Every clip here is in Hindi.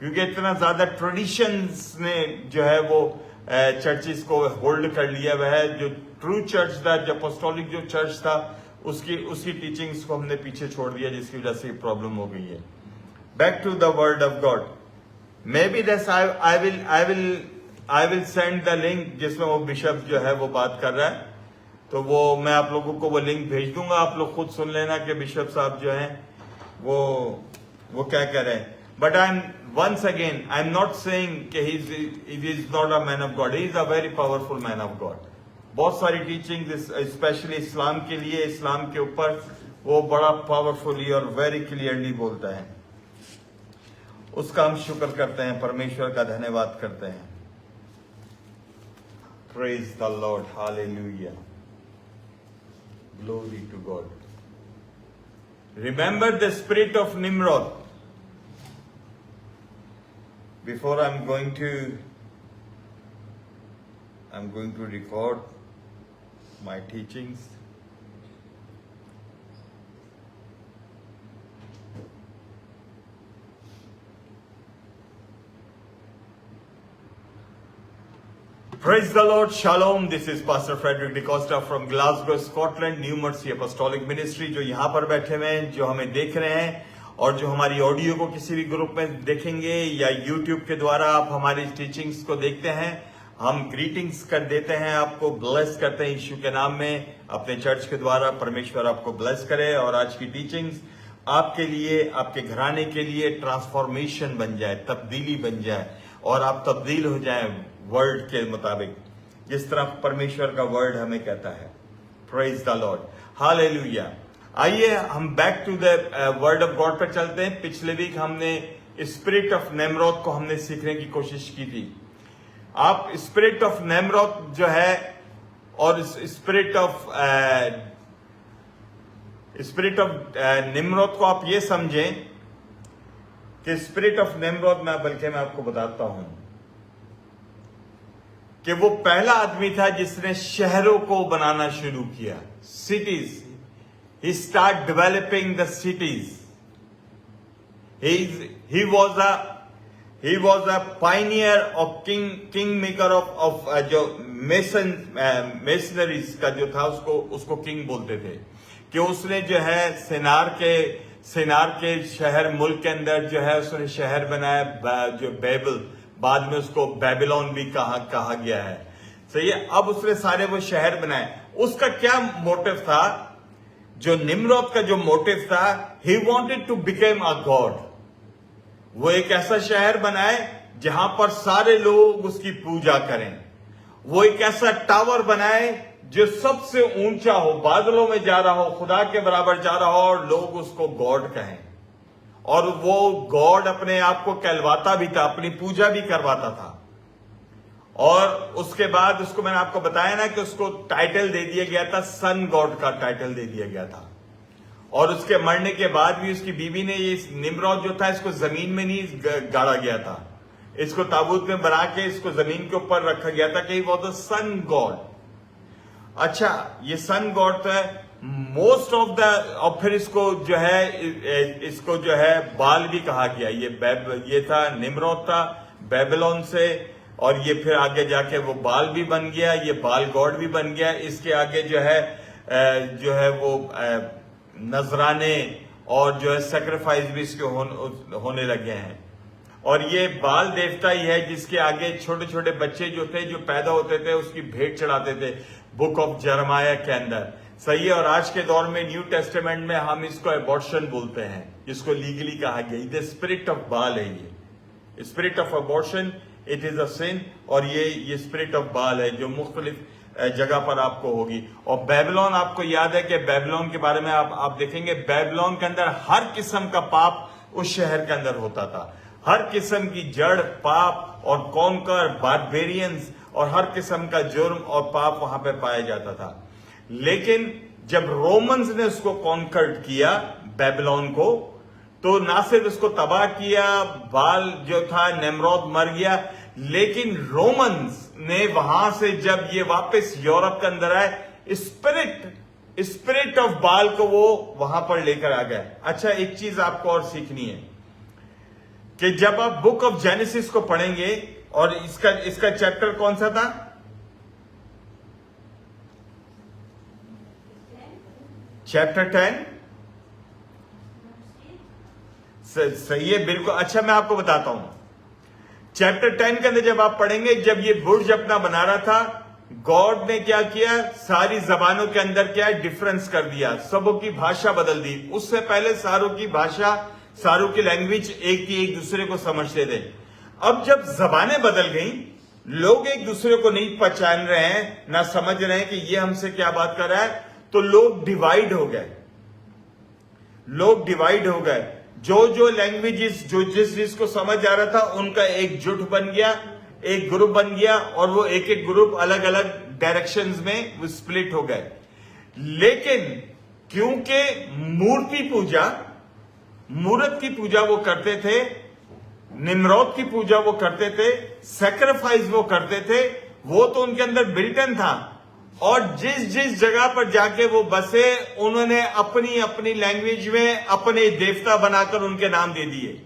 क्योंकि इतना ज्यादा ट्रेडिशंस ने जो है वो चर्चिस को होल्ड कर लिया हुआ है। जो ट्रू चर्च था, जो अपोस्टोलिक जो चर्च था, उसकी टीचिंग्स को हमने पीछे छोड़ दिया, जिसकी वजह से प्रॉब्लम हो गई है। Back to the word of God. Maybe this I will send the link जिसमें वो बिशप जो है वो बात कर रहा है, तो वो मैं आप लोगों को वो लिंक भेज दूंगा। आप लोग खुद सुन लेना कि बिशप साहब जो हैं वो क्या कह रहे हैं। But I am once again, I'm not saying कि he is not a man of God. He is a very powerful man of God. बहुत सारी टीचिंग्स स्पेशली इस्लाम के लिए, इस्लाम के ऊपर वो बड़ा पावरफुली और वेरी क्लियरली बोलता है। उसका हम शुक्र करते हैं, परमेश्वर का धन्यवाद करते हैं। Praise the Lord, hallelujah, glory to God. Remember the spirit of Nimrod. Before I'm going to record my teachings. Praise the Lord, Shalom. This is Pastor Frederick DeCosta from Glasgow, Scotland, New Mercy Apostolic Ministry. जो यहाँ पर बैठे हुए हैं, जो हमें देख रहे हैं और जो हमारी ऑडियो को किसी भी ग्रुप में देखेंगे या YouTube के द्वारा आप हमारी टीचिंग्स को देखते हैं, हम ग्रीटिंग्स कर देते हैं, आपको ब्लेस करते हैं यीशु के नाम में, अपने चर्च के द्वारा। परमेश्वर आपको ब्लेस करे और आज की टीचिंग्स आपके लिए, आपके घराने के लिए ट्रांसफॉर्मेशन बन जाए, तब्दीली बन जाए और आप तब्दील हो जाए वर्ड के मुताबिक, जिस तरह परमेश्वर का वर्ड हमें कहता है। Praise the Lord, hallelujah. आइए हम back to the word of God पर चलते हैं। पिछले वीक हमने स्पिरिट ऑफ नेमरोद को हमने सीखने की कोशिश की थी। आप स्पिरिट ऑफ नेमरोद जो है और स्पिरिट ऑफ निम्रोद को आप ये समझें कि स्पिरिट ऑफ नेमरोद बल्कि मैं आपको बताता हूं कि वो पहला आदमी था जिसने शहरों को बनाना शुरू किया, cities. He started developing the cities. He was a pioneer of kingmaker of जो masonries का जो था उसको किंग बोलते थे, कि उसने जो है सिनार के शहर मुल्क के अंदर जो है उसने शहर बनाया, जो बेबल, बाद में उसको बेबीलोन भी कहा गया है। सही है। अब उसने सारे वो शहर बनाए। उसका क्या मोटिव था? जो निम्रोद का जो मोटिव था, he wanted to became a god. वो एक ऐसा शहर बनाए जहां पर सारे लोग उसकी पूजा करें। वो एक ऐसा टावर बनाए जो सबसे ऊंचा हो, बादलों में जा रहा हो, खुदा के बराबर जा रहा हो और लोग उसको गॉड कहें। और वो गॉड अपने आप को कहलवाता भी था, अपनी पूजा भी करवाता था। और उसके बाद उसको मैंने आपको बताया ना कि उसको टाइटल दे दिया गया था, सन गॉड का टाइटल दे दिया गया था। और उसके मरने के बाद भी उसकी बीवी ने ये निम्रोद जो था इसको जमीन में नहीं गाड़ा गया था, इसको ताबूत में बना के इसको जमीन के ऊपर रखा गया था कि वो तो सन गॉड। अच्छा, ये सन गॉड था मोस्ट ऑफ द, और फिर इसको जो है बाल भी कहा गया। ये था निम्रोद था बेबीलोन से, और ये फिर आगे जाके वो बाल भी बन गया, ये बाल गॉड भी बन गया। इसके आगे जो है वो नजराने और जो है सैक्रिफाइस भी इसके होने लगे हैं। और ये बाल देवता ही है जिसके आगे छोटे छोटे बच्चे जो थे, जो पैदा होते थे, उसकी भेंट चढ़ाते थे, बुक ऑफ जरमाया के अंदर। सही है। और आज के दौर में न्यू टेस्टामेंट में हम इसको अबॉर्शन बोलते हैं, जिसको लीगली कहा गया। ये स्पिरिट ऑफ बाल है, ये spirit of abortion, it is a sin. और ये स्पिरिट ऑफ बाल है जो मुख्तलिफ जगह पर आपको होगी। और बेबीलोन, आपको याद है कि बेबीलोन के बारे में आप देखेंगे, बेबीलोन के अंदर हर किस्म का पाप उस शहर के अंदर होता था। हर किस्म की जड़ पाप और कॉन्कर बारबेरियंस और हर किस्म का जुर्म और पाप वहां पे पाया जाता था। लेकिन जब रोमन्स ने उसको कॉन्कर्ड किया बेबीलोन को, तो ना सिर्फ उसको तबाह किया, बाल जो था निम्रोद मर गया, लेकिन रोमन्स ने वहां से जब ये वापस यूरोप के अंदर आए, स्पिरिट ऑफ बाल को वो वहां पर लेकर आ गए। अच्छा, एक चीज आपको और सीखनी है कि जब आप बुक ऑफ जेनेसिस को पढ़ेंगे, और इसका चैप्टर कौन सा था? चैप्टर 10। सही है, बिल्कुल। अच्छा, मैं आपको बताता हूं। चैप्टर 10 के अंदर जब आप पढ़ेंगे, जब ये बुर्ज अपना बना रहा था, गॉड ने क्या किया? सारी जबानों के अंदर क्या डिफरेंस कर दिया, सबों की भाषा बदल दी। उससे पहले सारों की भाषा, सारों की लैंग्वेज एक ही एक दूसरे को समझते थे। अब जब जबानें बदल गई, लोग एक दूसरे को नहीं पहचान रहे हैं, ना समझ रहे हैं कि ये हमसे क्या बात कर रहा है, तो लोग डिवाइड हो गए। लोग डिवाइड हो गए। जो लैंग्वेजेस जो जिस को समझ आ रहा था, उनका एक जुट बन गया, एक ग्रुप बन गया, और वो एक एक ग्रुप अलग अलग डायरेक्शंस में वो स्प्लिट हो गए। लेकिन क्योंकि मूर्त की पूजा वो करते थे, निम्रोद की पूजा वो करते थे, सैक्रिफाइस वो करते थे, वो तो उनके अंदर बिल्टन था। और जिस जगह पर जाके वो बसे, उन्होंने अपनी अपनी लैंग्वेज में अपने देवता बनाकर उनके नाम दे दिए।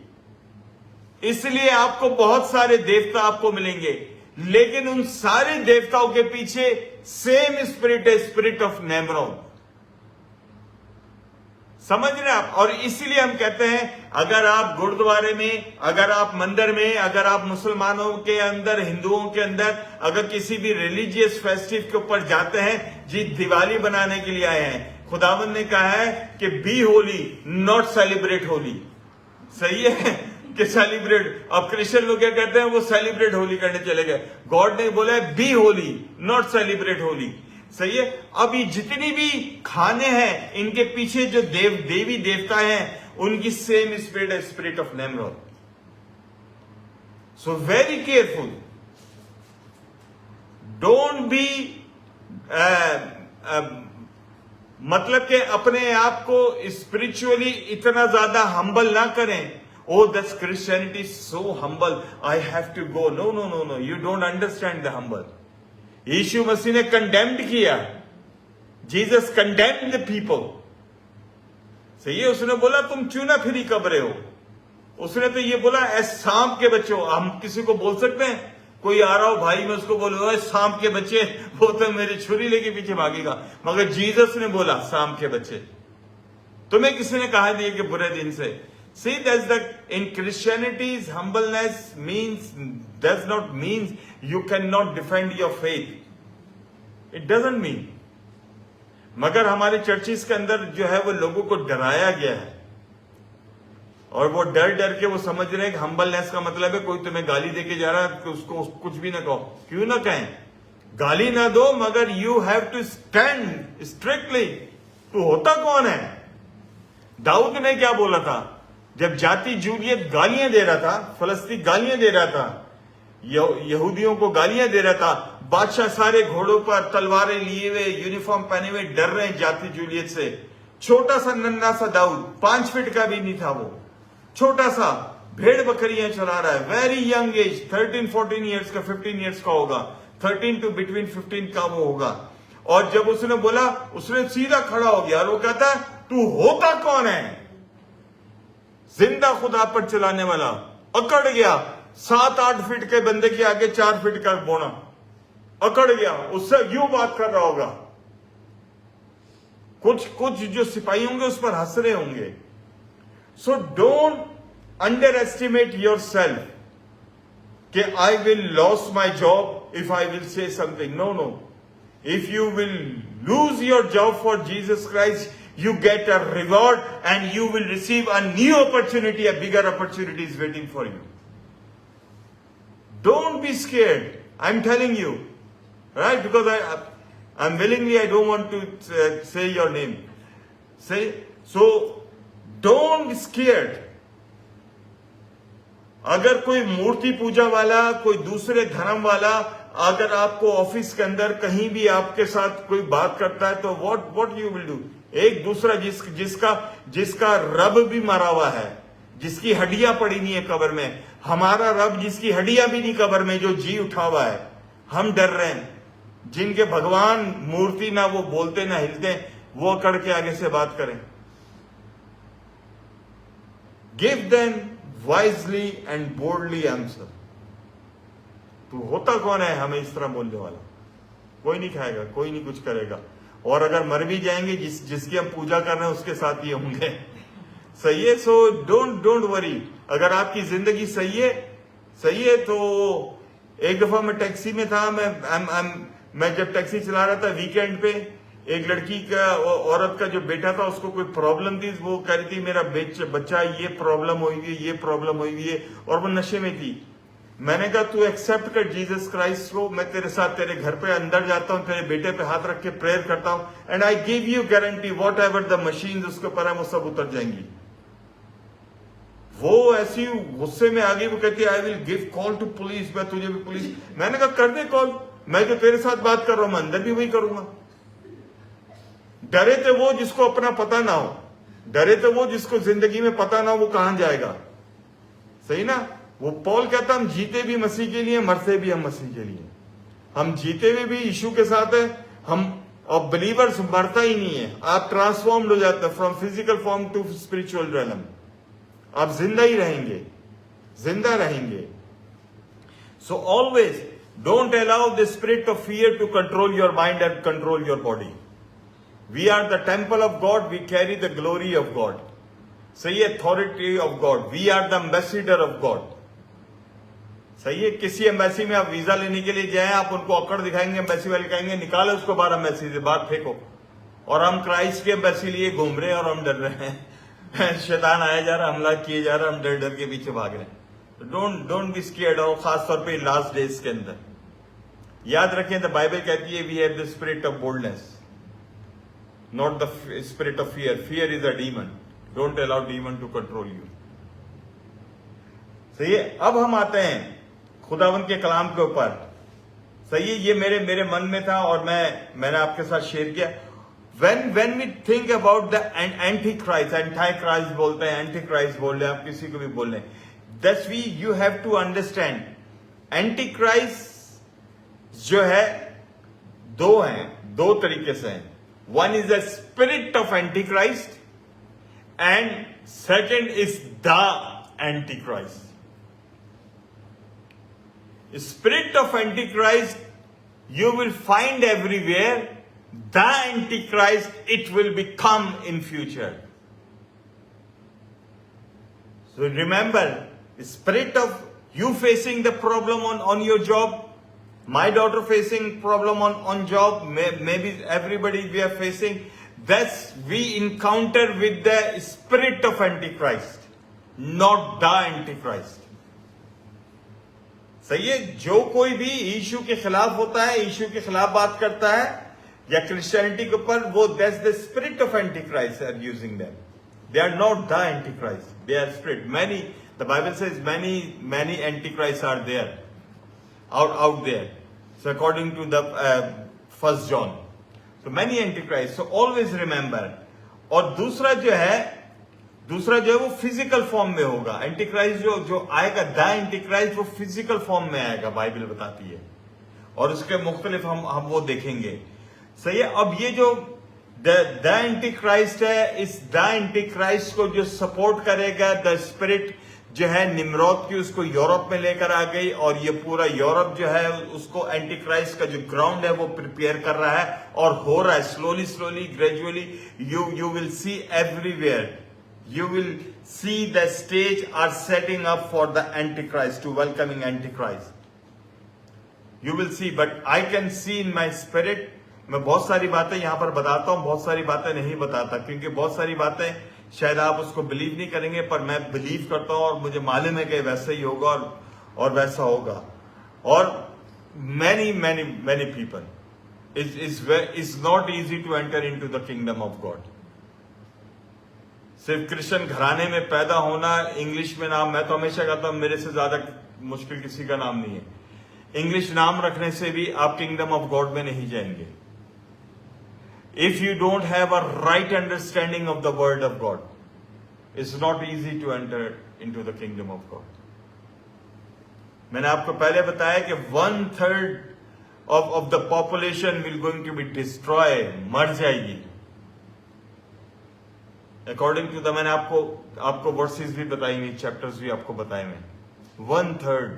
इसलिए आपको बहुत सारे देवता आपको मिलेंगे, लेकिन उन सारे देवताओं के पीछे सेम स्पिरिट है, स्पिरिट ऑफ निम्रोद। समझ रहे आप? और इसीलिए हम कहते हैं, अगर आप गुरुद्वारे में, अगर आप मंदिर में, अगर आप मुसलमानों के अंदर, हिंदुओं के अंदर, अगर किसी भी रिलीजियस फेस्टिव के ऊपर जाते हैं, जी दिवाली बनाने के लिए आए हैं, खुदावंद ने कहा है कि be holy, not celebrate Holi. सही है कि सेलिब्रेट। अब क्रिश्चियन लोग क्या कहते हैं? वो सेलिब्रेट होली करने चले गए। गॉड ने बोला है be holy, not celebrate Holi. सही है। अब ये जितनी भी खाने हैं, इनके पीछे जो देवी देवता हैं, उनकी सेम स्पिरिट है, spirit of Nimrod. So very careful, don't be मतलब कि अपने आप को स्पिरिचुअली इतना ज्यादा हम्बल ना करें। Oh, that's Christianity is so humble. I have to go. No, no, no, no. You don't understand the humble. यीशु मसीह ने कंडेम्ड किया। Jesus condemned the people. सही है। उसने बोला तुम चूना फिरी कब्रे हो। उसने तो ये बोला ए सांप के बच्चे हो। हम किसी को बोल सकते हैं? कोई आ रहा हो भाई, मैं उसको बोलूंगा सांप के बच्चे, वो तो मेरी छुरी लेके पीछे भागेगा। मगर जीसस ने बोला सांप के बच्चे। तुम्हें किसी ने कहा नहीं कि बुरे दिन से। See, that's the in Christianity's humbleness does not mean you cannot defend your faith. It doesn't mean. मगर हमारे चर्चिस के अंदर जो है वो लोगों को डराया गया है, और वो डर डर के वो समझ रहे हैं कि हम्बलनेस का मतलब है कोई तुम्हें गाली देके जा रहा है कि उसको कुछ भी ना कहो। क्यों ना कहें? गाली ना दो, मगर you have to stand strictly. तू होता कौन है? दाऊद ने क्या बोला था जब जाति जूलियत गालियां दे रहा था, फलस्तीन गालियां दे रहा था, यहूदियों को गालियां दे रहा था, बादशाह सारे घोड़ों पर तलवारें लिए हुए, यूनिफॉर्म पहने हुए, डर रहे हैं जाति जूलियत से। छोटा सा नन्हा सा दाऊद, 5 फीट का भी नहीं था वो, छोटा सा भेड़ बकरियां चला रहा है। वेरी यंग एज, 13-14 ईयर्स का, 15 ईयर्स का होगा, 13 to between 15 का वो होगा। और जब उसने बोला, उसने सीधा खड़ा हो गया और वो कहता है तू होता कौन है? जिंदा खुदा पर चलाने वाला। अकड़ गया। 7-8 फीट के बंदे के आगे 4 फीट का बोना, अकड़ गया। उससे यूं बात कर रहा होगा। कुछ जो सिपाही होंगे उस पर हंस रहे होंगे। So don't underestimate yourself कि I will lose my job if I will say something. No no, if you will lose your job for Jesus Christ, you get a reward and you will receive a new opportunity, a bigger opportunity is waiting for you. Don't be scared. I'm telling you, right? Because I'm willingly, I don't want to say your name. So don't be scared. अगर कोई मूर्ति पूजा वाला, कोई दूसरे धर्म वाला अगर आपको ऑफिस के अंदर कहीं भी आपके साथ कोई बात करता है, तो what you will do? एक दूसरा जिसका रब भी मरा हुआ है, जिसकी हड्डियां पड़ी नहीं है कब्र में, हमारा रब जिसकी हड्डियां भी नहीं कब्र में, जो जी उठा हुआ है, हम डर रहे हैं। जिनके भगवान मूर्ति ना वो बोलते ना हिलते, वो अकड़ के आगे से बात करें। Give them wisely and boldly answer. तू होता कौन है हमें इस तरह बोलने वाला? कोई नहीं खाएगा, कोई नहीं कुछ करेगा, और अगर मर भी जाएंगे जिसकी हम पूजा कर रहे हैं उसके साथ ये होंगे। सही है? So don't worry. अगर आपकी जिंदगी सही है तो एक दफा मैं टैक्सी में था, मैं जब टैक्सी चला रहा था वीकेंड पे, एक लड़की का औरत का जो बेटा था उसको कोई प्रॉब्लम थी, वो कह रही थी मेरा बच्चा ये प्रॉब्लम हुई है, ये प्रॉब्लम हुई है, और वो नशे में थी। मैंने कहा तू एक्सेप्ट कर जीसस क्राइस्ट को, मैं तेरे साथ तेरे घर पे अंदर जाता हूं, तेरे बेटे पे हाथ रख के प्रेयर करता हूं, and I give you guarantee what ever the machine उसके ऊपर है वो सब उतर जाएंगी। वो ऐसी गुस्से में आ गई, वो कहती है I will give call to police, मैं तुझे भी पुलिस। मैंने कहा कर दे कॉल, मैं जो तेरे साथ बात कर रहा हूं मैं अंदर भी वही करूंगा। डरे थे वो जिसको अपना पता ना हो, डरे थे वो जिसको जिंदगी में पता ना हो वो कहां जाएगा। सही ना? वो पॉल कहता हम जीते भी मसीह के लिए, मरते भी हम मसीह के लिए। हम जीते हुए भी यीशु के साथ है, हम और बिलीवर्स मरता ही नहीं है, आप ट्रांसफॉर्म्ड हो जाते हैं from physical form to spiritual realm. आप जिंदा ही रहेंगे, जिंदा रहेंगे। So always don't allow the spirit of fear to control your mind and control your body. We are the temple of God, we carry the glory of God. सही है? Authority of God, we are the ambassador of God. सही है? किसी एम्बेसी में आप वीजा लेने के लिए जाए, आप उनको अकड़ दिखाएंगे, एम्बेसी वाले कहेंगे निकालो उसको बाहर एम्बेसी से, बाहर फेंको। और हम क्राइस्ट की एम्बेसी लिए घूम रहे हैं और हम डर रहे हैं। शैतान आया जा रहा, हमला किए जा रहा, हम डर डर के पीछे भाग रहे हैं। डोंट बी स्केयर्ड, और खासतौर पे लास्ट डेज के अंदर याद रखें, द बाइबल कहती है we have the spirit of boldness, not the spirit of fear. Fear is a demon, don't allow demon to control you. सही है? अब हम आते हैं खुदावंद के कलाम के ऊपर। सही है? ये मेरे मन में था और मैंने आपके साथ शेयर किया। when we think about the antichrist बोलते हैं, एंटीक्राइस्ट बोल रहे हैं, आप किसी को भी बोल रहे हैं, that's you have to understand, Antichrist जो है दो हैं, दो तरीके से हैं। One is the spirit of Antichrist and second is the Antichrist. Spirit of Antichrist you will find everywhere. The Antichrist it will become in future. So remember, spirit of you facing the problem on your job, my daughter facing problem on job, maybe everybody we are facing, that's we encounter with the spirit of Antichrist, not the Antichrist. सही है? जो कोई भी यीशु के खिलाफ होता है, यीशु के खिलाफ बात करता है या क्रिश्चियनिटी के ऊपर, वो that's the spirit of antichrist are using them. They are not the antichrist, they are spirit. Many, the Bible says many antichrist are there out there, so according to the 1 John, so many antichrist, so always remember। और दूसरा जो है वो फिजिकल फॉर्म में होगा। एंटीक्राइस्ट जो आएगा, द एंटीक्राइस्ट, वो फिजिकल फॉर्म में आएगा, बाइबल बताती है, और उसके मुख्तलिफ हम वो देखेंगे। सही है? अब ये जो द एंटीक्राइस्ट है, इस द एंटीक्राइस्ट को जो सपोर्ट करेगा द स्पिरिट जो है निम्रोद की, उसको यूरोप में लेकर आ गई, और ये पूरा यूरोप जो है उसको एंटीक्राइस्ट का जो ग्राउंड है वो प्रिपेयर कर रहा है और हो रहा है slowly gradually. You will see everywhere, you will see the stage are setting up for the antichrist, to welcoming antichrist. You will see, but I can see in my spirit। मैं बहुत सारी बातें यहां पर बताता हूं, बहुत सारी बातें नहीं बताता, क्योंकि बहुत सारी बातें शायद आप उसको बिलीव नहीं करेंगे, पर मैं बिलीव करता हूं और मुझे मालूम है कि वैसा ही होगा और वैसा होगा। और many people is not easy to enter into the kingdom of God। सिर्फ क्रिश्चियन घराने में पैदा होना, इंग्लिश में नाम, मैं तो हमेशा कहता हूं मेरे से ज्यादा मुश्किल किसी का नाम नहीं है। इंग्लिश नाम रखने से भी आप किंगडम ऑफ गॉड में नहीं जाएंगे। If you don't have a right understanding of the word of God, it's not easy to enter into the kingdom of God. मैंने आपको पहले बताया कि 1/3 of the population will going to be destroy, मर जाएगी। अकॉर्डिंग टू द, मैंने आपको वर्सेस भी बताई हुई, चैप्टर्स भी आपको बताए हुए। 1/3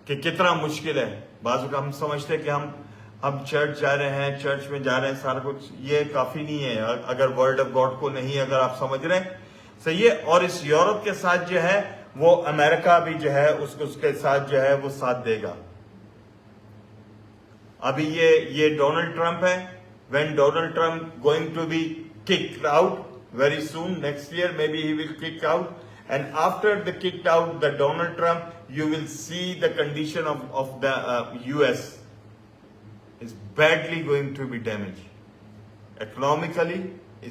कि कितना मुश्किल है। बाजू का हम समझते हैं कि हम चर्च जा रहे हैं, चर्च में जा रहे हैं, सारा कुछ, ये काफी नहीं है अगर वर्ड ऑफ गॉड को नहीं अगर आप समझ रहे हैं। सही है। और इस यूरोप के साथ जो है वो अमेरिका भी जो है उसके साथ जो है वो साथ देगा। अभी ये डोनाल्ड ट्रंप है। When Donald Trump going to be kicked out very soon, next year maybe he will kick out, and after the kicked out the Donald Trump, you will see the condition of the US is badly going to be damaged economically,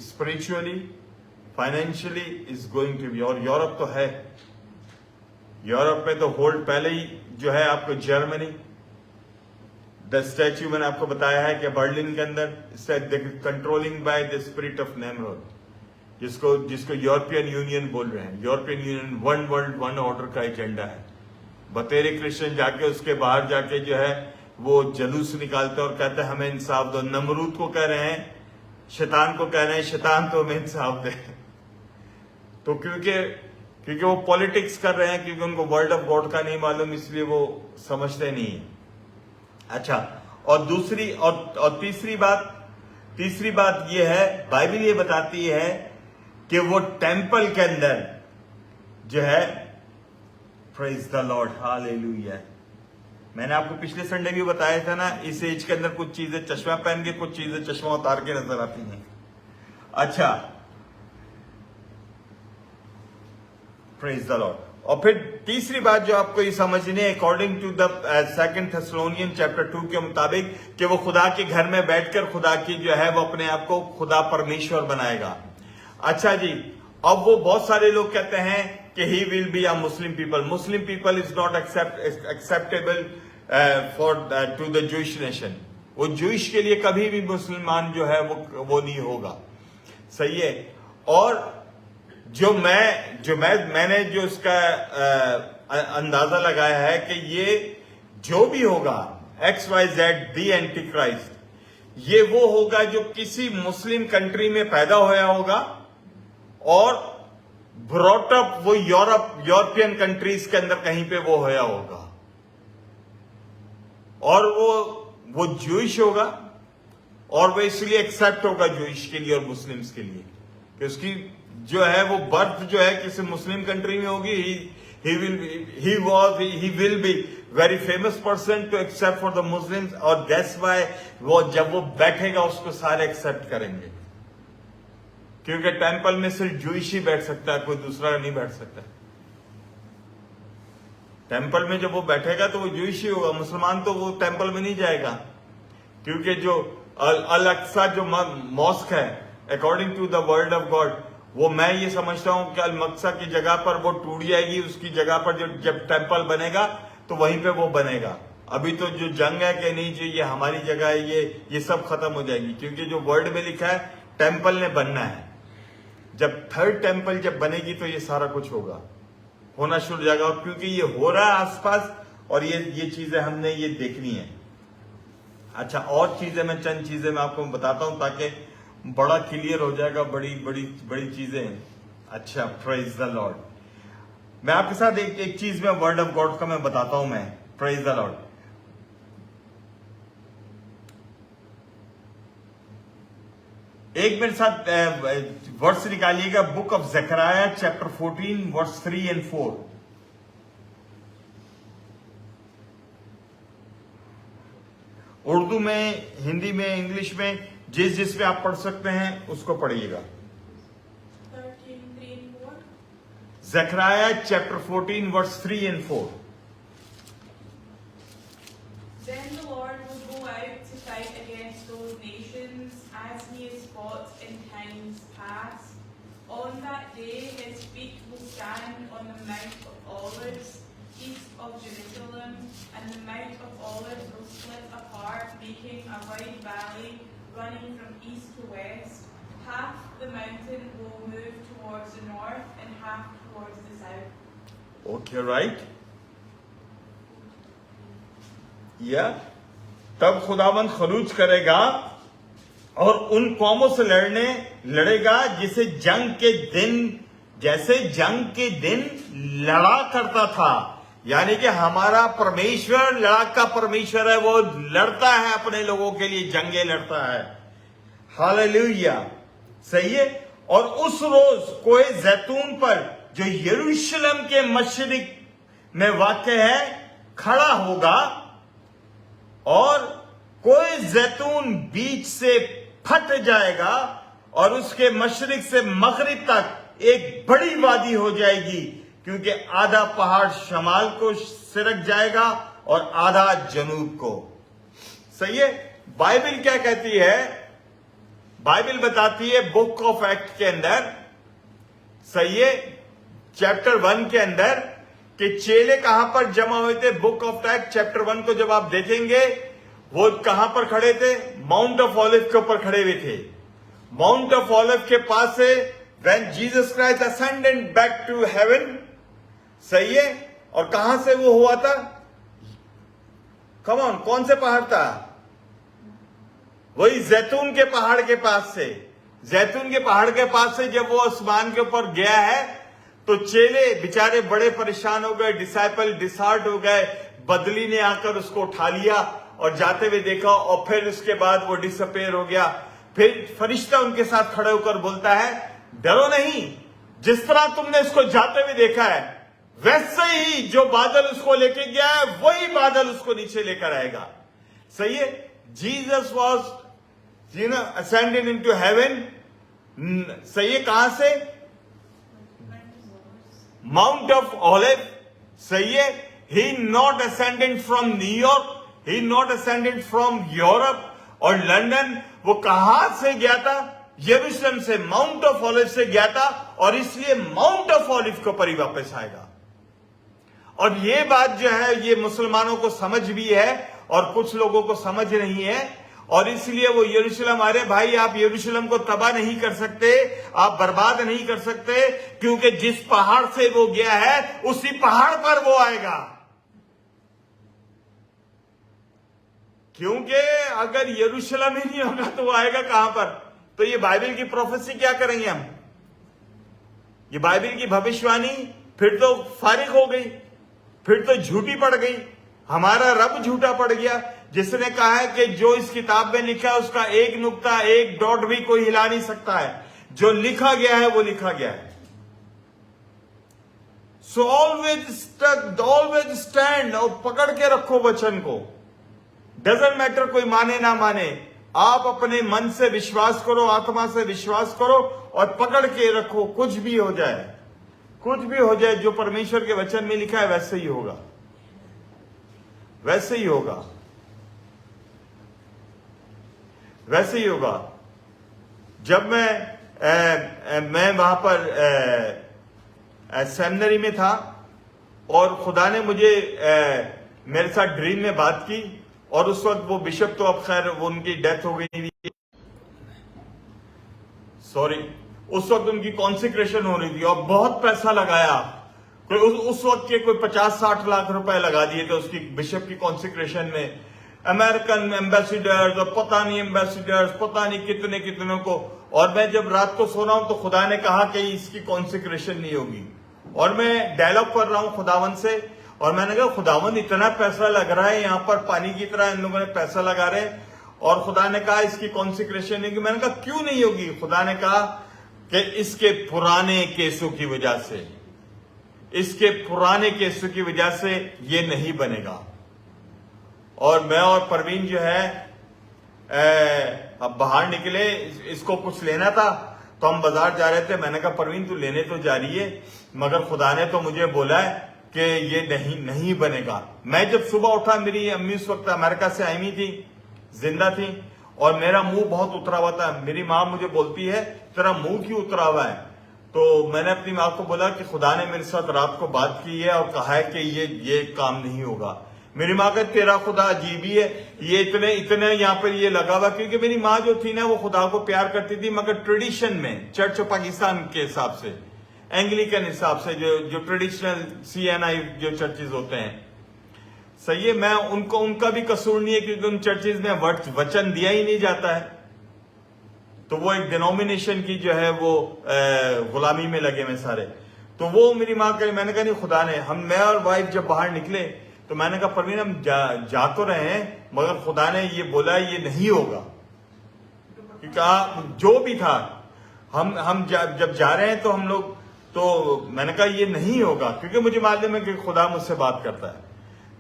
spiritually, financially is going to be। और यूरोप तो है, यूरोप में तो होल्ड पहले ही जो है आपको जर्मनी, द स्टैच्यू मैंने आपको बताया है कि बर्लिन के अंदर controlling by the spirit of Nimrod, जिसको यूरोपियन यूनियन बोल रहे हैं। European Union one world one order का एजेंडा है। बतेरे क्रिश्चियन जाके उसके बाहर जाके जो है वो जुलूस निकालते और कहते हैं हमें इंसाफ दो। नमरूद को कह रहे हैं, शैतान को कह रहे हैं, शैतान तो हमें इंसाफ दे। तो क्योंकि वो पॉलिटिक्स कर रहे हैं, क्योंकि उनको वर्ड ऑफ गॉड का नहीं मालूम, इसलिए वो समझते नहीं है। अच्छा, और दूसरी और तीसरी बात ये है, बाइबल ये बताती है कि वो टेंपल के अंदर जो है, प्रेज द लॉर्ड, हालेलुया। मैंने आपको पिछले संडे भी बताया था ना, इस एज के अंदर कुछ चीजें चश्मा पहन के, कुछ चीजें चश्मा उतार के नजर आती हैं। अच्छा, प्रेज द लॉर्ड। और फिर तीसरी बात जो आपको ये समझनी है, अकॉर्डिंग टू द 2 थेस्सलोनियन चैप्टर 2 के मुताबिक, कि वो खुदा के घर में बैठकर खुदा की जो है वो अपने आप को खुदा परमेश्वर बनाएगा। अच्छा जी, अब वो बहुत सारे लोग कहते हैं कि he will be a Muslim people. Muslim people is not acceptable for to the Jewish nation. वो जूइश के लिए कभी भी मुसलमान जो है वो नहीं होगा। सही है। और मैंने जो इसका अंदाजा लगाया है कि ये जो भी होगा XYZ दी एंटी क्राइस्ट, ये वो होगा जो किसी मुस्लिम कंट्री में पैदा होया होगा और ब्रॉट अप वो यूरोपियन कंट्रीज के अंदर कहीं पे वो होया होगा, और वो जूइश होगा, और वो इसलिए एक्सेप्ट होगा जूइश के लिए और मुस्लिम्स के लिए कि उसकी जो है वो बर्थ जो है किसी मुस्लिम कंट्री में होगी। He will be very famous person to accept for the Muslims, और दैट्स व्हाई वो जब वो बैठेगा उसको सारे एक्सेप्ट करेंगे, क्योंकि टेंपल में सिर्फ जूइश ही बैठ सकता है, कोई दूसरा नहीं बैठ सकता। टेंपल में जब वो बैठेगा तो वो जूइश ही होगा, मुसलमान तो वो टेंपल में नहीं जाएगा, क्योंकि जो अल अक्सा जो मॉस्क है according to the word of God, वो मैं ये समझता हूं कि अल मक्सा की जगह पर वो टूट जाएगी, उसकी जगह पर जब टेंपल बनेगा तो वहीं पे वो बनेगा। अभी तो जो जंग है कि नहीं जी ये हमारी जगह है, ये सब खत्म हो जाएगी, क्योंकि जो वर्ड में लिखा है टेंपल ने बनना है। जब थर्ड टेंपल जब बनेगी तो ये सारा कुछ होना शुरू हो जाएगा, क्योंकि ये हो रहा है आसपास, और ये चीजें हमने ये देखनी है। अच्छा, और चीजें मैं चंद चीजें मैं आपको बताता हूं ताकि बड़ा क्लियर हो जाएगा, बड़ी चीजें हैं। अच्छा, प्रेज द लॉर्ड। मैं आपके साथ एक चीज में वर्ड ऑफ गॉड का मैं बताता हूं मैं, प्रेज द लॉर्ड। एक मेरे साथ वर्ड्स निकालिएगा, book of Zechariah chapter 14 verse 3 and 4। Urdu में, हिंदी में, इंग्लिश में, जिस पे आप पढ़ सकते हैं उसको पढ़िएगा। Zechariah chapter 14 verse 3 and 4। Then the Lord will go out to fight against those nations as he has fought in times past. On that day his feet will stand on the Mount of Olives, east of Jerusalem, and the Mount of Olives will split apart, making a wide valley running from east to west. Half the mountain will move towards the north and half towards the south. Okay, right? तब खुदावंद खरूज करेगा और उन कौमों से लड़ेगा जैसे जंग के दिन लड़ा करता था। यानी कि हमारा परमेश्वर लड़ाका परमेश्वर है, वो लड़ता है अपने लोगों के लिए, जंगे लड़ता है। हालेलुया, सही है। और उस रोज कोए जैतून पर जो यरूशलेम के मशरिक में वाक़ है खड़ा होगा, और कोई जैतून बीच से फट जाएगा और उसके मशरिक से मगरिब तक एक बड़ी वादी हो जाएगी, क्योंकि आधा पहाड़ शमाल को सिरक जाएगा और आधा जनूब को। सही है। बाइबल क्या कहती है? बाइबल बताती है बुक ऑफ एक्ट के अंदर, सही है, चैप्टर 1 के अंदर, कि चेले कहां पर जमा हुए थे। बुक ऑफ एक्ट चैप्टर 1 को जब आप देखेंगे, वो कहां पर खड़े थे? माउंट ऑफ ऑलिव के ऊपर खड़े हुए थे। माउंट ऑफ ऑलिव के पास से when Jesus Christ ascended back to heaven, सही है। और कहां से वो हुआ था? कम ऑन, कौन से पहाड़ था? वही जैतून के पहाड़ के पास से। जैतून के पहाड़ के पास से जब वो आसमान के ऊपर गया है, तो चेले बेचारे बड़े परेशान हो गए, डिसाइपल डिसहार्ट हो गए। बदली ने आकर उसको उठा लिया और जाते हुए देखा, और फिर उसके बाद वो डिसअपेयर हो गया। फिर फरिश्ता उनके साथ खड़े होकर बोलता है, डरो नहीं, जिस तरह तुमने उसको जाते हुए देखा है, वैसे ही जो बादल उसको लेके गया है, वही बादल उसको नीचे लेकर आएगा। सही है। Jesus was ascended into heaven, सही है। कहां से? माउंट ऑफ ऑलिव, सही है। He not ascended from New York, he not ascended from Europe और लंदन। वो कहां से गया था? यरूशलेम से, माउंट ऑफ ऑलिव से गया था, और इसलिए माउंट ऑफ ऑलिव के ऊपर ही वापस आएगा। और ये बात जो है, ये मुसलमानों को समझ भी है और कुछ लोगों को समझ नहीं है, और इसलिए वो यरूशलेम, अरे भाई आप यरूशलेम को तबाह नहीं कर सकते, आप बर्बाद नहीं कर सकते, क्योंकि जिस पहाड़ से वो गया है उसी पहाड़ पर वो आएगा। क्योंकि अगर यरूशलेम ही नहीं होगा तो वो आएगा कहां पर? तो ये बाइबल की प्रोफेसी क्या करेंगे हम? ये बाइबल की भविष्यवाणी फिर तो फारिग हो गई, फिर तो झूठी पड़ गई। हमारा रब झूठा पड़ गया, जिसने कहा है कि जो इस किताब में लिखा है उसका एक नुक्ता, एक डॉट भी कोई हिला नहीं सकता है। जो लिखा गया है वो लिखा गया है। सो ऑलवेज स्टैंड, और पकड़ के रखो वचन को। डजंट मैटर कोई माने ना माने, आप अपने मन से विश्वास करो, आत्मा से विश्वास करो और पकड़ के रखो। कुछ भी हो जाए, कुछ भी हो जाए, जो परमेश्वर के वचन में लिखा है वैसे ही होगा, वैसे ही होगा, वैसे ही होगा। जब मैं वहां पर सेमिनरी में था, और खुदा ने मुझे मेरे साथ ड्रीम में बात की, और उस वक्त वो बिशप तो अब खैर वो उनकी डेथ हो गई थी, सॉरी, उस वक्त उनकी कॉन्सिक्रेशन हो रही थी, और बहुत पैसा लगाया। कोई उस वक्त के कोई 50-60 लाख रुपए लगा दिए थे उसकी बिशप की कॉन्सिक्रेशन में। अमेरिकन एम्बेसिडर्स और पता नहीं एम्बेसिडर्स, पता नहीं कितने कितनों को। और मैं जब रात को सो रहा हूं तो खुदा ने कहा कि इसकी कॉन्सिक्रेशन नहीं होगी, और मैं डायलॉग कर रहा हूं खुदावन से, और मैंने कहा खुदावन इतना पैसा लग रहा है, यहां पर पानी की तरह इन लोगों ने पैसा लगा रहे हैं, और खुदा ने कहा इसकी कॉन्सिक्रेशन नहीं होगी। मैंने कहा क्यों नहीं होगी? खुदा ने कहा कि इसके पुराने केसों की वजह से, इसके पुराने केसों की वजह से ये नहीं बनेगा। और मैं और परवीन जो है अब बाहर निकले, इसको कुछ लेना था, तो हम बाजार जा रहे थे। मैंने कहा परवीन तू लेने तो जा रही है, मगर खुदा ने तो मुझे बोला है कि ये नहीं बनेगा। मैं जब सुबह उठा, मेरी अम्मी उस वक्त अमेरिका से आई हुई थी, जिंदा थी, और मेरा मुंह बहुत उतरा हुआ था। मेरी माँ मुझे बोलती है तेरा मुंह क्यों उतरा हुआ है? तो मैंने अपनी माँ को बोला कि खुदा ने मेरे साथ रात को बात की है और कहा है कि ये काम नहीं होगा। मेरी माँ का तेरा खुदा अजीब ही है, ये इतने यहाँ पर ये लगा हुआ। क्योंकि मेरी माँ जो थी ना, वो खुदा को प्यार करती थी, मगर ट्रेडिशन में, चर्च ऑफ पाकिस्तान के हिसाब से, एंग्लिकन हिसाब से, जो ट्रेडिशनल CNI जो चर्चेज होते हैं, सही है। मैं उनका भी कसूर नहीं है, क्योंकि उन चर्चेज में वचन दिया ही नहीं जाता है। तो वो एक डिनोमिनेशन की जो है वो गुलामी में लगे में सारे। तो वो मेरी माँ कही, मैंने कहा नहीं खुदा ने, मैं और वाइफ जब बाहर निकले तो मैंने कहा परवीन हम जा तो रहे हैं मगर खुदा ने ये बोला ये नहीं होगा। क्योंकि जो भी था हम जब जा रहे हैं तो हम लोग, तो मैंने कहा ये नहीं होगा, क्योंकि मुझे मालूम है कि खुदा मुझसे बात करता है।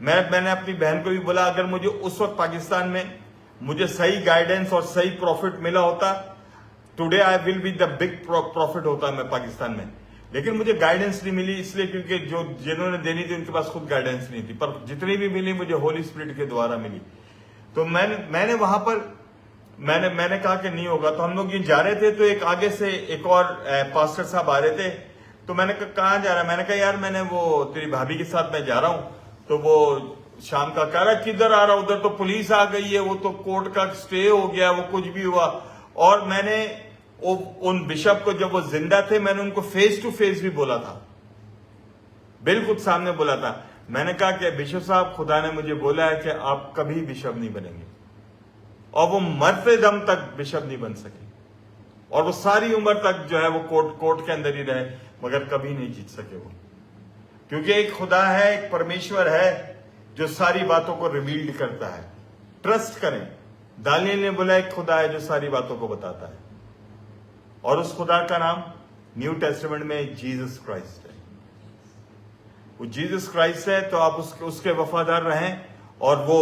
मैंने अपनी बहन को भी बोला अगर मुझे उस वक्त पाकिस्तान में मुझे सही गाइडेंस और सही प्रॉफिट मिला होता, today I will be the big profit होता मैं पाकिस्तान में। लेकिन मुझे गाइडेंस नहीं मिली इसलिए क्योंकि जिन्होंने देनी थी उनके पास खुद गाइडेंस नहीं थी, पर जितनी भी मिली मुझे होली स्पिरिट के द्वारा मिली। तो मैंने वहां पर मैंने कहा कि नहीं होगा। तो हम लोग ये जा रहे थे तो एक आगे से एक और पास्टर साहब आ रहे थे। तो मैंने कहा कहाँ जा रहा है? मैंने कहा यार मैंने वो तेरी भाभी के साथ मैं जा रहा हूं। तो वो शाम का कह रहा किधर आ रहा, उधर तो पुलिस आ गई है, वो तो कोर्ट का स्टे हो गया, वो कुछ भी हुआ। और मैंने उन बिशप को जब वो जिंदा थे मैंने उनको फेस टू फेस भी बोला था, बिल्कुल सामने बोला था। मैंने कहा कि बिशप साहब खुदा ने मुझे बोला है कि आप कभी बिशप नहीं बनेंगे, और वो मरते दम तक बिशप नहीं बन सके, और वो सारी उम्र तक जो है वो कोर्ट के अंदर ही रहे मगर कभी नहीं जीत सके वो। क्योंकि एक खुदा है, एक परमेश्वर है जो सारी बातों को रिवील्ड करता है। ट्रस्ट करें, दानियल ने बोला एक खुदा है जो सारी बातों को बताता है, और उस खुदा का नाम न्यू टेस्टामेंट में जीसस क्राइस्ट है। वो जीसस क्राइस्ट है, तो आप उसके वफादार रहें और वो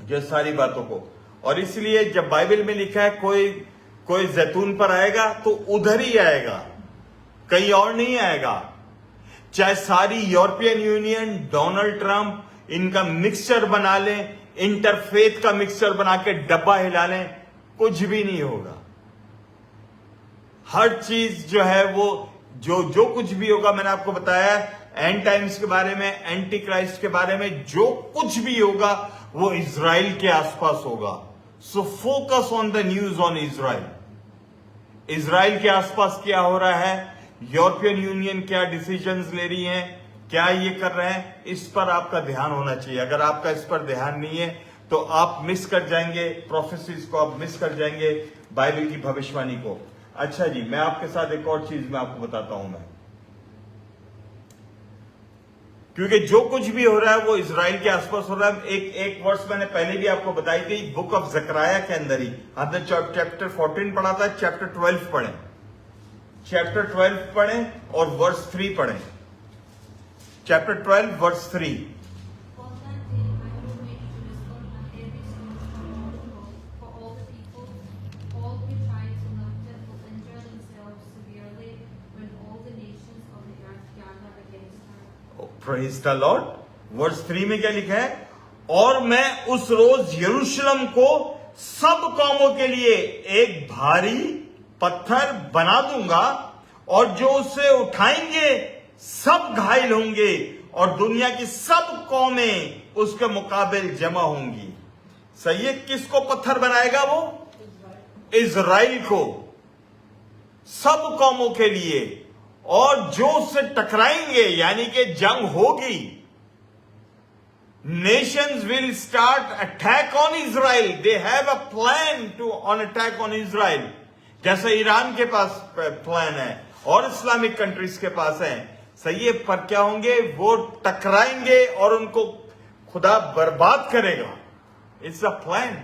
जो सारी बातों को। और इसलिए जब बाइबल में लिखा है कोई जैतून पर आएगा तो उधर ही आएगा, कहीं और नहीं आएगा। चाहे सारी यूरोपियन यूनियन, डोनाल्ड ट्रंप इनका मिक्सचर बना लें, इंटरफेथ का मिक्सचर बना के डब्बा हिला लें, कुछ भी नहीं होगा। हर चीज जो है वो जो कुछ भी होगा, मैंने आपको बताया एंड टाइम्स के बारे में, एंटी क्राइस्ट के बारे में, जो कुछ भी होगा वो इजराइल के आसपास होगा। So focus on the news on Israel. Israel के आसपास क्या हो रहा है, यूरोपियन यूनियन क्या डिसीजंस ले रही है, क्या ये कर रहे हैं, इस पर आपका ध्यान होना चाहिए। अगर आपका इस पर ध्यान नहीं है तो आप मिस कर जाएंगे प्रोफेसीज को, आप मिस कर जाएंगे बाइबल की भविष्यवाणी को। अच्छा जी, मैं आपके साथ एक और चीज मैं आपको बताता हूं मैं, क्योंकि जो कुछ भी हो रहा है वो इजराइल के आसपास हो रहा है। एक वर्ष मैंने पहले भी आपको बताई थी, बुक ऑफ ज़करिया के अंदर ही। हमने चैप्टर 14 पढ़ा था, चैप्टर 12 पढ़ें, चैप्टर 12 पढ़ें और वर्स 3 पढ़ें। Chapter 12 verse 3। Praise the Lord. Verse 3 में क्या लिखा है? और मैं उस रोज यरूशलेम को सब कौमों के लिए एक भारी पत्थर बना दूंगा, और जो उसे उठाएंगे सब घायल होंगे, और दुनिया की सब कौमें उसके मुकाबले जमा होंगी। सही है, किसको पत्थर बनाएगा वो? इजराइल को, सब कौमों के लिए। और जो उससे टकराएंगे यानी कि जंग होगी, nations will start attack on Israel. They have a plan to on attack on Israel, जैसे ईरान के पास प्लान है और इस्लामिक कंट्रीज के पास है। सही है, पर क्या होंगे? वो टकराएंगे और उनको खुदा बर्बाद करेगा। It's a plan.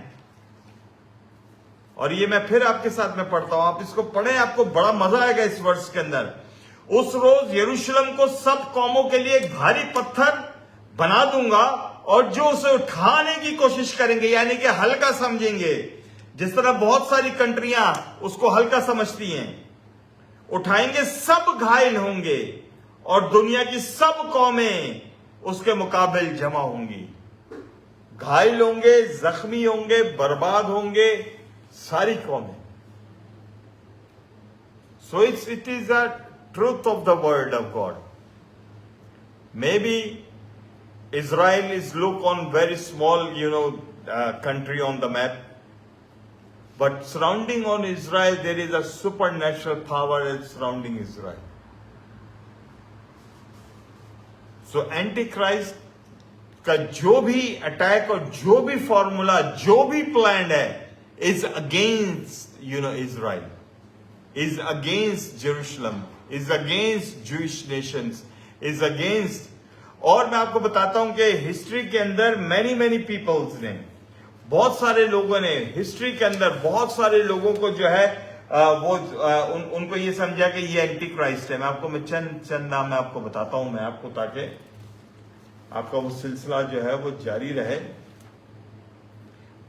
और ये मैं फिर आपके साथ में पढ़ता हूं, आप इसको पढ़ें, आपको बड़ा मजा आएगा इस वर्ष के अंदर। उस रोज यरूशलेम को सब कौमों के लिए एक भारी पत्थर बना दूंगा, और जो उसे उठाने की कोशिश करेंगे यानी कि हल्का समझेंगे, जिस तरह बहुत सारी कंट्रियां उसको हल्का समझती हैं, उठाएंगे सब घायल होंगे, और दुनिया की सब कौमें उसके मुकाबले जमा होंगी। घायल होंगे, जख्मी होंगे, बर्बाद होंगे सारी कौमें। So it is a truth of the word of God. Maybe Israel is look on very small, country on the map, but surrounding on Israel there is a supernatural power surrounding Israel. So Antichrist का जो भी अटैक और जो भी फॉर्मूला, जो भी प्लान है, is against, Israel, is against Jerusalem, is against Jewish nations, is against. और मैं आपको बताता हूं कि हिस्ट्री के अंदर मैनी पीपल्स ने, बहुत सारे लोगों ने हिस्ट्री के अंदर बहुत सारे लोगों को जो है उनको ये समझा कि ये एंटी क्राइस्ट है। मैं चंद नाम मैं आपको बताता हूं मैं आपको, ताकि आपका वो सिलसिला जो है वो जारी रहे।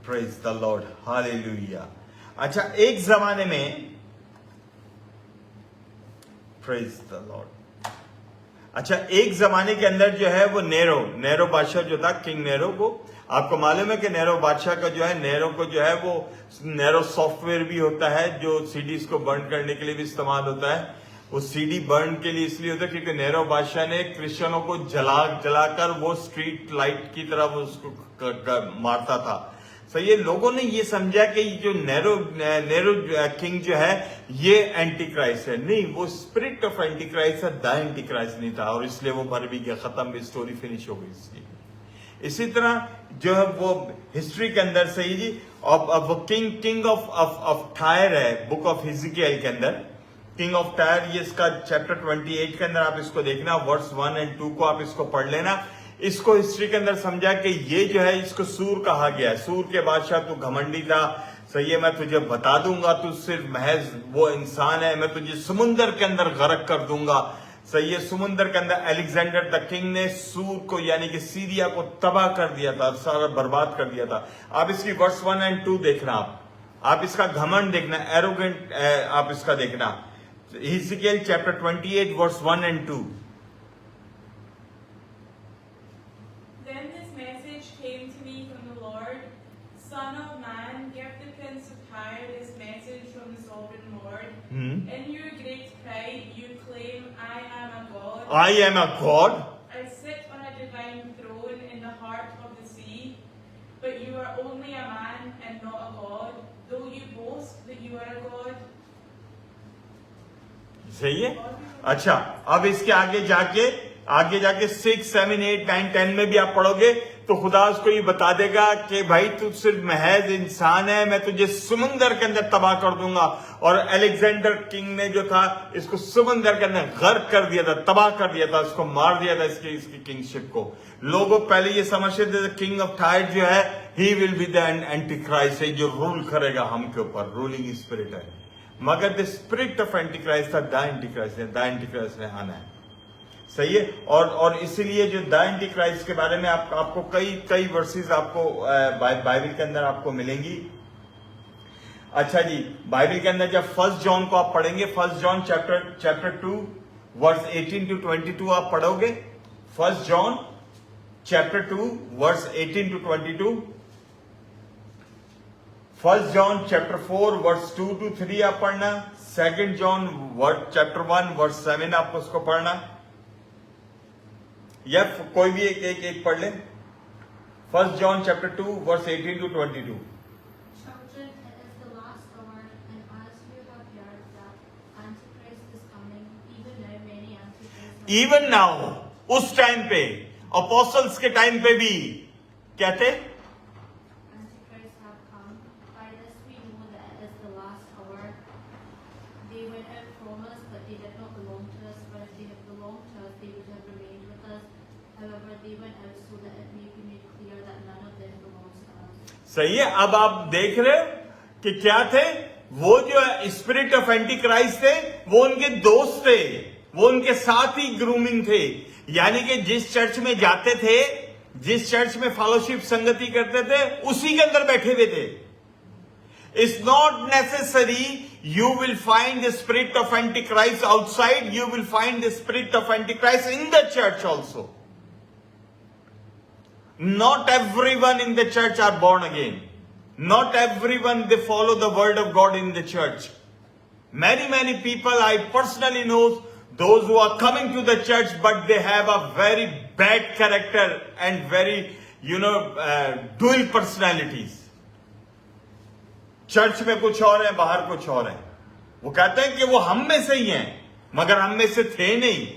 Praise the Lord, hallelujah. अच्छा, एक जमाने में, प्रेज द लॉर्ड, अच्छा एक जमाने के अंदर जो है वो नेरो बादशाह जो था, किंग नेरो को, आपको मालूम है कि नेरो बादशाह का जो है, नेरो को जो है वो नेरो सॉफ्टवेयर भी होता है जो सीडीज को बर्न करने के लिए भी इस्तेमाल होता है। वो सीडी बर्न के लिए इसलिए होता है क्योंकि नेरो बादशाह ने क्रिश्चियनों को जलाकर वो स्ट्रीट लाइट की तरह वो उसको मारता था। सही है, लोगों ने ये समझा कि जो नेरो किंग जो है ये एंटी क्राइस्ट है। नहीं, वो स्पिरिट ऑफ एंटी क्राइस्ट है, द एंटी क्राइस्ट नहीं था, और इसलिए वो मर भी गया, खत्म भी, स्टोरी फिनिश हो गई इसकी। इसी तरह जो है वो हिस्ट्री के अंदर सही जी, अब वो किंग ऑफ टायर है बुक ऑफ हिजकियेल के अंदर, किंग ऑफ टायर, ये इसका चैप्टर 28 के अंदर आप इसको देखना, वर्स 1 और 2 को आप इसको पढ़ लेना। इसको हिस्ट्री के अंदर समझा कि ये जो है इसको सूर कहा गया है, सूर के बादशाह तू घमंडी था, सही है, मैं तुझे बता दूंगा तू सिर्फ महज वो इंसान है, मैं तुझे समुंदर के अंदर गर्क कर दूंगा। सही है, समुंदर के अंदर अलेक्जेंडर द किंग ने सूर को यानी कि सीरिया को तबाह कर दिया था, सारा बर्बाद कर दिया था। आप इसकी वर्स 1 और 2 देखना, आप इसका घमंड देखना, एरोगेंट आप इसका देखना, हिजकियेल चैप्टर 28 वर्स 1 और 2। Then this message came to me from the Lord, Son of man, give the prince of Tyre this message from the sovereign Lord. In your great pride, you claim, I am a god. I am a god. I sit on a divine throne in the heart of the sea, but you are only a man and not a god, though you boast that you are a god. सही है। अच्छा, अब इसके आगे जाके 6, 7, 8, 9, 10 में भी आप पढ़ोगे तो खुदा उसको ये बता देगा कि भाई तू सिर्फ महज इंसान है, मैं तुझे समुंदर के अंदर तबाह कर दूंगा। और अलेक्जेंडर किंग ने जो था इसको समुंदर के अंदर गर्क कर दिया था, तबाह कर दिया था, इसको मार दिया था, इसकी किंगशिप को। लोगों पहले ये समझते थे किंग ऑफ टायर जो है ही will be the anti Christ, है जो रूल करेगा हम के ऊपर, रूलिंग स्पिरिट है। मगर the spirit of anti Christ था, द एंटी क्राइस्ट ने आना है। सही है, और इसीलिए जो द एंटी क्राइस्ट के बारे में आपको कई वर्सेस आपको बाइबल के अंदर आपको मिलेंगी। अच्छा जी, बाइबल के अंदर जब 1 जॉन को आप पढ़ेंगे, 1 जॉन चैप्टर 2 वर्स 18 to 22 आप पढ़ोगे, 1 John chapter 2 verse 18 to 22, 1 John chapter 4 verse 2 to 3 आप पढ़ना, 2 जॉन चैप्टर 1 वर्स 7 आपको उसको पढ़ना, या कोई भी एक पढ़ ले। 1 John chapter 2 verse 18 to 22। Children, it is the last hour, and as you have heard that Antichrist is coming, even now many Antichrists have even now, उस टाइम पे, अपोस्टल्स के टाइम पे भी कहते Antichrists have come. By this we know that it is the last hour. They went out from us, but they did not belong to us. For if they had belonged to us, they would have remained with us. However, they went out so that it may be made clear that none of them belongs to us. सही है। अब आप देख रहे हो कि क्या थे वो जो स्पिरिट ऑफ एंटी क्राइस्ट थे, वो उनके दोस्त थे, वो उनके साथ ही ग्रूमिंग थे। यानी कि जिस चर्च में जाते थे, जिस चर्च में फेलोशिप संगति करते थे, उसी के अंदर बैठे हुए थे। It's not necessary you will find the spirit of Antichrist outside, you will find the spirit of Antichrist in the church also. Not everyone in the church are born again. Not everyone they follow the word of God in the church. Many people I personally know those who are coming to the church but they have a very bad character and very dual personalities. Church में कुछ और है, बाहर कुछ और है। वो कहते हैं कि वो हम में से ही हैं, मगर हम में से थे नहीं।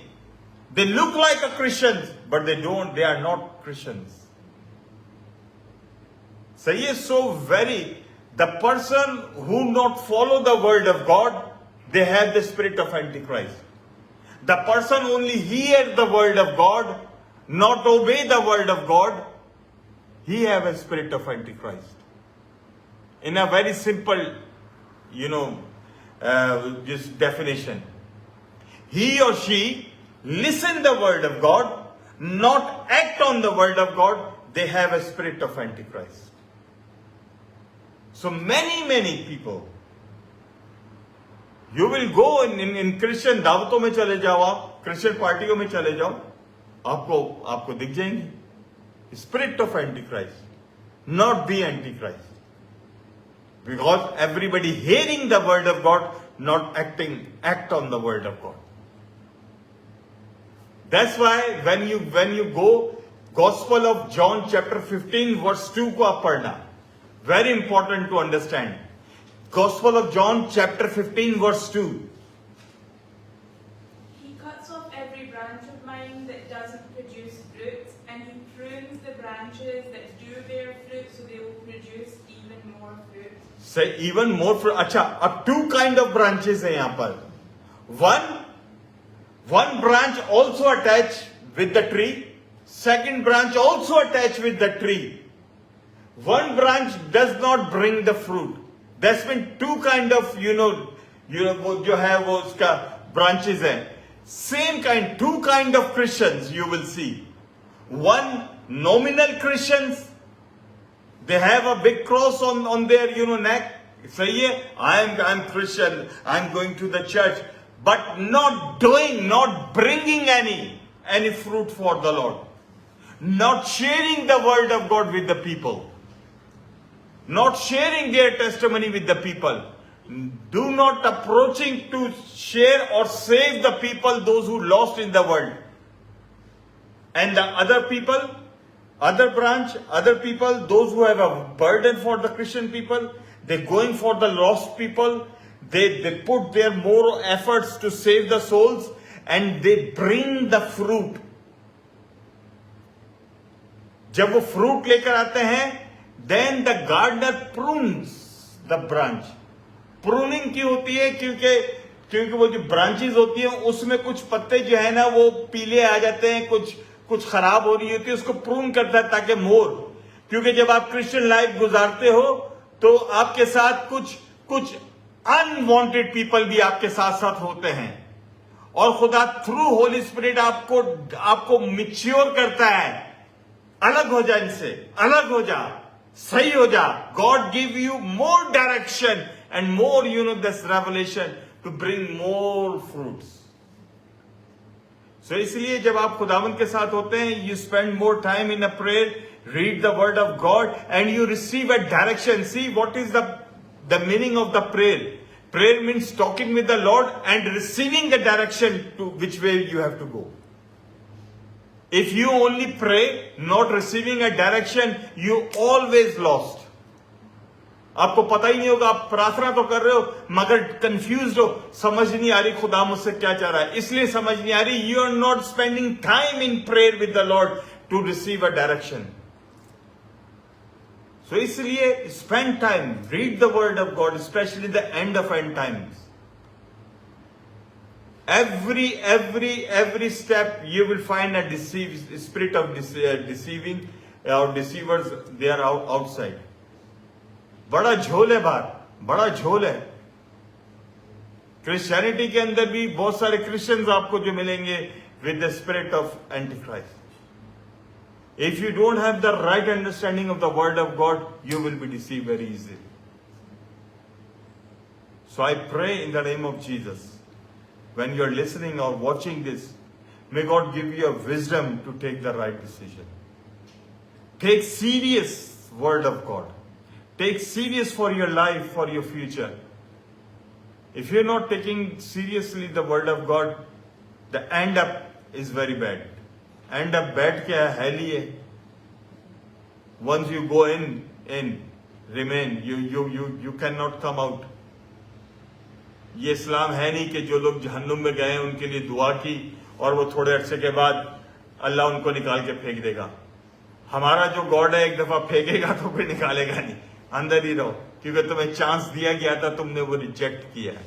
They look like a Christians, but they are not Christians. सही है। So very The person who not follow the word of God, they have the spirit of Antichrist. The person only hear the word of God, not obey the word of God, he have a spirit of Antichrist. In a very simple, this definition. He or she listen the word of God, not act on the word of God, they have a spirit of Antichrist. So many people, you will go in Christian दावतों में चले जाओ आप, Christian पार्टियों में चले जाओ, आपको दिख जाएंगे spirit of Antichrist, not the Antichrist. Because everybody hearing the word of God, not act on the word of God. That's why when you go Gospel of John chapter 15 verse 2 को आप पढ़ना, very important to understand. Gospel of John chapter 15 verse 2. He cuts off every branch of mine that doesn't produce fruit, and he prunes the branches that do bear fruit so they will produce even more fruit. Say even more fruit. अच्छा, अब two kind of branches हैं यहाँ पर. One branch also attached with the tree. Second branch also attached with the tree. One branch does not bring the fruit. That's been two kind of, वो जो है वो उसका branches हैं. Same kind, two kind of Christians you will see. One, nominal Christians. They have a big cross on their, neck. सही है, I'm Christian, I'm going to the church. But not bringing any fruit for the Lord. Not sharing the word of God with the people. Not sharing their testimony with the people. Do not approaching to share or save the people, those who lost in the world. And the other people, other branch, other people, those who have a burden for the Christian people, they're going for the lost people. They put their more efforts to save the souls, and they bring the fruit. जब वो fruit लेकर आते हैं, then the gardener prunes the branch. Pruning क्यों होती है? क्योंकि वो जो branches होती है उसमें कुछ पत्ते जो है ना वो पीले आ जाते हैं, कुछ खराब हो रही होती है, उसको prune करता है ताकि more. क्योंकि जब आप Christian life गुजारते हो तो आपके साथ कुछ अनवांटेड पीपल भी आपके साथ होते हैं, और खुदा थ्रू होली स्पिरिट आपको मिच्योर करता है. अलग हो जा इनसे, अलग हो जा, सही हो जा. God give you more direction and more this revelation to bring more fruits. So इसलिए जब आप खुदावंद के साथ होते हैं, you spend more time in a prayer, read the word of God and you receive a direction. See what is the meaning of the prayer. Prayer means talking with the Lord and receiving the direction to which way you have to go. If you only pray, not receiving a direction, you always lost. आपको पता ही नहीं होगा, आप प्रार्थना तो कर रहे हो मगर कंफ्यूज्ड हो, समझ नहीं आ रही खुदा मुझसे क्या चाह रहा है, इसलिए समझ नहीं आ रही. You are not spending time in prayer with the Lord to receive a direction. So इसलिए spend time, read the word of God, especially the end of end times. Every step you will find a spirit of deceiving or deceivers. They are outside. बड़ा झोल है बाहर, बड़ा झोल है. क्रिश्चियनिटी के अंदर भी बहुत सारे क्रिश्चियंस आपको जो मिलेंगे with the spirit of Antichrist. If you don't have the right understanding of the word of God, you will be deceived very easily. So I pray in the name of Jesus, when you're listening or watching this, may God give you a wisdom to take the right decision. Take serious word of God. Take serious for your life, for your future. If you're not taking seriously the word of God, the end up is very bad. End up bad क्या है, hell ही है. Once you go in, remain. You cannot come out. ये इस्लाम है नहीं कि जो लोग जहन्नुम में गए उनके लिए दुआ की और वो थोड़े अरसे के बाद अल्लाह उनको निकाल के फेंक देगा. हमारा जो गॉड है एक दफा फेंकेगा तो कोई निकालेगा नहीं. अंदर ही रहो, क्योंकि तुम्हें चांस दिया गया था, तुमने वो रिजेक्ट किया है.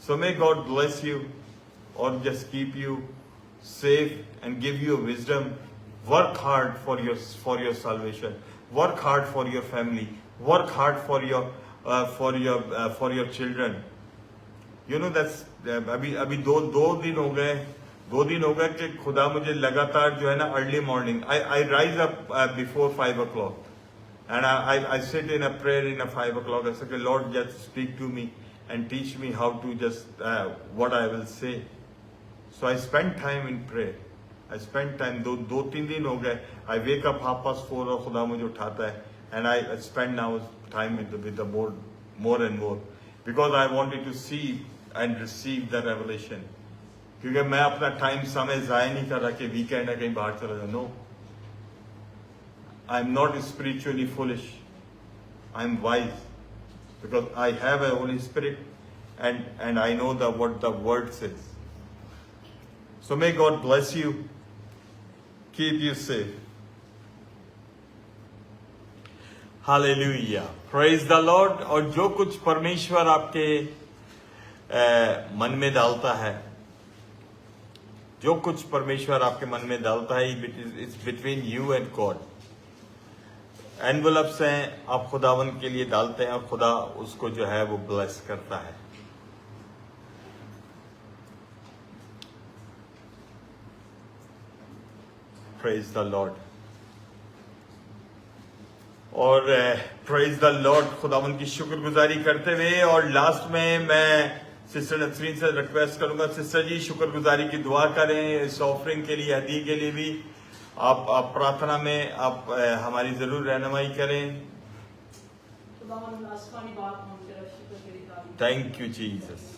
So may God bless you, or just keep you safe and give you wisdom. Work hard for your salvation. Work hard for your family. Work hard for your children. You know that's अभी दो दिन हो गए कि खुदा मुझे लगातार जो है ना early morning I rise up before 5 o'clock and I sit in a prayer in a 5 o'clock. I say, Lord, just speak to me and teach me how to just what I will say. So I spend time in prayer. I spend time, दो तीन दिन हो गए. I wake up 4:30 और खुदा मुझे उठाता है, and I spend now time with the more and more, because I wanted to see and receive the revelation. क्योंकि मैं अपना टाइम समय जाया नहीं कर रहा कि वीकेंड है कहीं बाहर चला जाऊं. No, I am not spiritually foolish. I am wise because I have a Holy Spirit and I know what the word says. So may God bless you, keep you safe. Hallelujah, praise the Lord. और जो कुछ परमेश्वर आपके मन में डालता है, जो कुछ परमेश्वर आपके मन में डालता है, it's between you and God. Envelopes हैं, आप खुदावन के लिए डालते हैं और खुदा उसको जो है वो ब्लेस करता है. Praise the Lord. और प्रेज द लॉर्ड, खुदावन की शुक्रगुजारी करते हुए, और लास्ट में मैं सिस्टर नसरीन से रिक्वेस्ट करूंगा, सिस्टर जी शुक्रगुजारी की दुआ करें इस ऑफरिंग के लिए, हदी के लिए भी. आप प्रार्थना में आप हमारी जरूर रहनुमाई करें. Thank you Jesus.